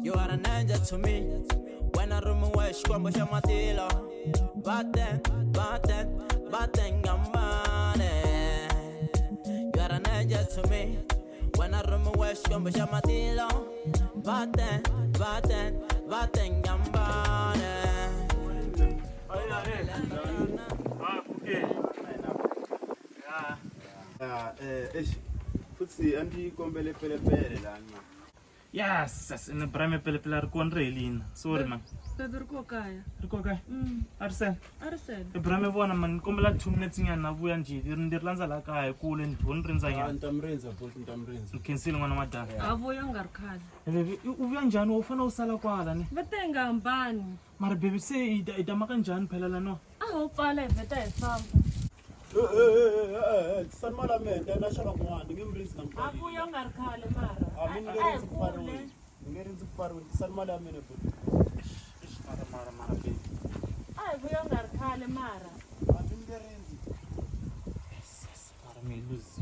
You are an angel to me. When I room away, squambo shamatilo. Batten, gambane. You are an angel to me. When I room away, squambo shamatilo. Batten, gambane. Futsi andi kombele pele lana. Yes, in the Brame Peleplar Conrelin. Sorry, man. Pedro Kaya. Rukoka. Arsen. The Arsen. Brame one man come like 2 minutes in Navu and G. In the Lanza like I cool and wondering I am. Tamrenza, Tamrenza. You can see one of my dad. Avo younger card. Uvian often no Salaqualan. But then I'm ban. My baby say Damakan Jan Pelano. I hope I let better farm. San Malamen, the national one, the members of Avo younger card, Mara. I'm getting to part with San Malamen. Avo younger card, Mara. I'm in the Yes, para me lose.